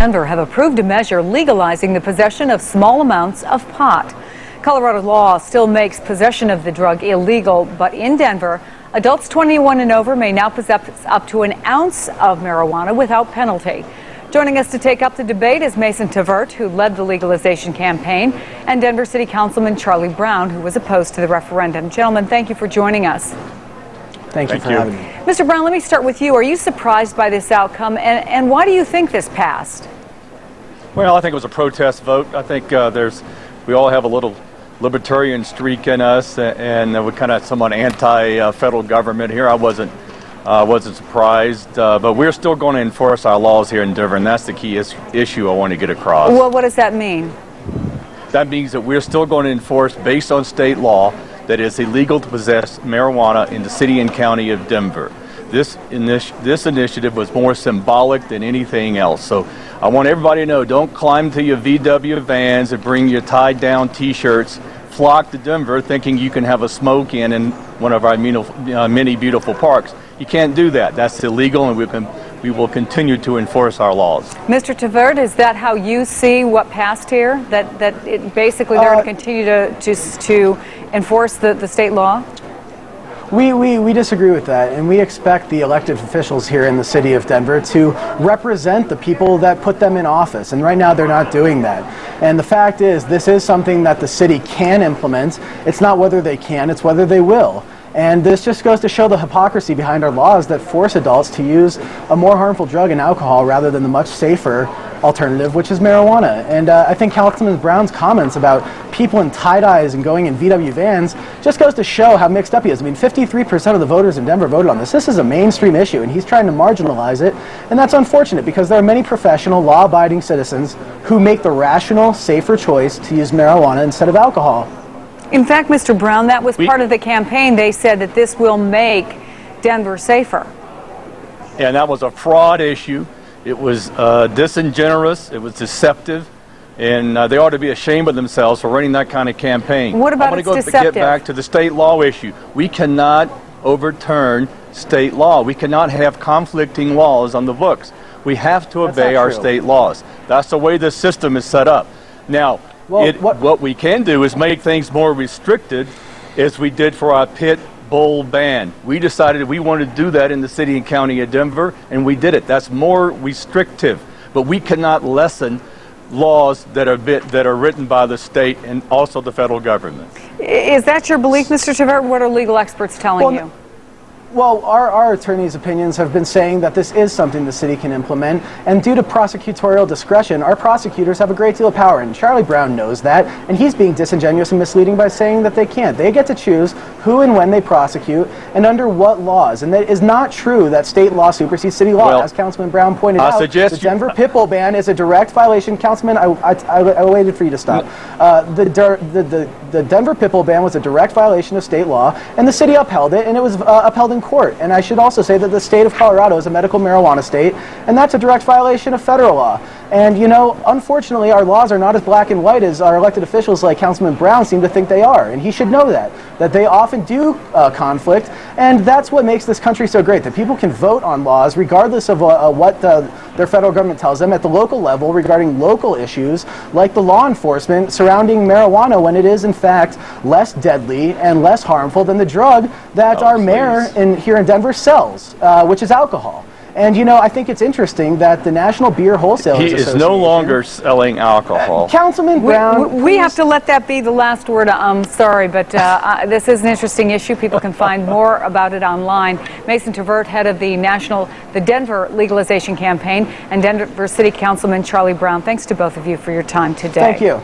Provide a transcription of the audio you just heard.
Denver have approved a measure legalizing the possession of small amounts of pot. Colorado law still makes possession of the drug illegal, but in Denver, adults 21 and over may now possess up to an ounce of marijuana without penalty. Joining us to take up the debate is Mason Tvert, who led the legalization campaign, and Denver City Councilman Charlie Brown, who was opposed to the referendum. Gentlemen, thank you for joining us. Thank you for having me. Mr. Brown, let me start with you. Are you surprised by this outcome, and why do you think this passed? Well, I think it was a protest vote. I think we all have a little libertarian streak in us, and we're kind of somewhat anti-federal government here. I wasn't surprised, but we're still going to enforce our laws here in Denver, and that's the key issue I want to get across. Well, what does that mean? That means that we're still going to enforce, based on state law, that it's illegal to possess marijuana in the city and county of Denver. This initiative was more symbolic than anything else. So I want everybody to know, don't climb to your VW vans and bring your tied-down T-shirts, flock to Denver thinking you can have a smoke in one of our many beautiful parks. You can't do that. That's illegal, and we will continue to enforce our laws. Mr. Tvert, is that how you see what passed here? That it basically they're going to continue to enforce the state law? We disagree with that, and we expect the elected officials here in the city of Denver to represent the people that put them in office, and right now they're not doing that. And the fact is, this is something that the city can implement. It's not whether they can, it's whether they will. And this just goes to show the hypocrisy behind our laws that force adults to use a more harmful drug and alcohol rather than the much safer alternative, which is marijuana. And I think Councilman Brown's comments about people in tie-dyes and going in VW vans just goes to show how mixed up he is. I mean, 53% of the voters in Denver voted on this. This is a mainstream issue, and he's trying to marginalize it. And that's unfortunate because there are many professional, law-abiding citizens who make the rational, safer choice to use marijuana instead of alcohol. In fact, Mr. Brown, that was part of the campaign. They said that this will make Denver safer. And that was a fraud issue. It was disingenuous. It was deceptive. And they ought to be ashamed of themselves for running that kind of campaign. What about it's deceptive? I want to get back to the state law issue. We cannot overturn state law. We cannot have conflicting laws on the books. We have to obey our state laws. That's the way the system is set up. Now, what we can do is make things more restricted, as we did for our pit bull ban. We decided we wanted to do that in the city and county of Denver, and we did it. That's more restrictive, but we cannot lessen laws that are written by the state and also the federal government. Is that your belief, Mr. Tvert? What are legal experts telling you? Well, our attorneys' opinions have been saying that this is something the city can implement, and due to prosecutorial discretion, our prosecutors have a great deal of power, and Charlie Brown knows that, and he's being disingenuous and misleading by saying that they can't. They get to choose who and when they prosecute, and under what laws, and that is not true that state law supersedes city law. Well, as Councilman Brown pointed out, the Denver pit bull ban is a direct violation. Councilman, I waited for you to stop. The Denver pit bull ban was a direct violation of state law, and the city upheld it, and it was upheld in court. And I should also say that the state of Colorado is a medical marijuana state, and that's a direct violation of federal law. And you know, unfortunately, our laws are not as black and white as our elected officials like Councilman Brown seem to think they are, and he should know that they often do conflict, and that's what makes this country so great, that people can vote on laws regardless of what their federal government tells them at the local level regarding local issues like the law enforcement surrounding marijuana, when it is in fact less deadly and less harmful than the drug that our mayor here in Denver sells, which is alcohol. And you know, I think it's interesting that the National Beer Wholesalers Association... He is no longer selling alcohol. Councilman Brown... We have to let that be the last word. I'm sorry, but this is an interesting issue. People can find more about it online. Mason Tvert, head of the Denver legalization campaign, and Denver City Councilman Charlie Brown. Thanks to both of you for your time today. Thank you.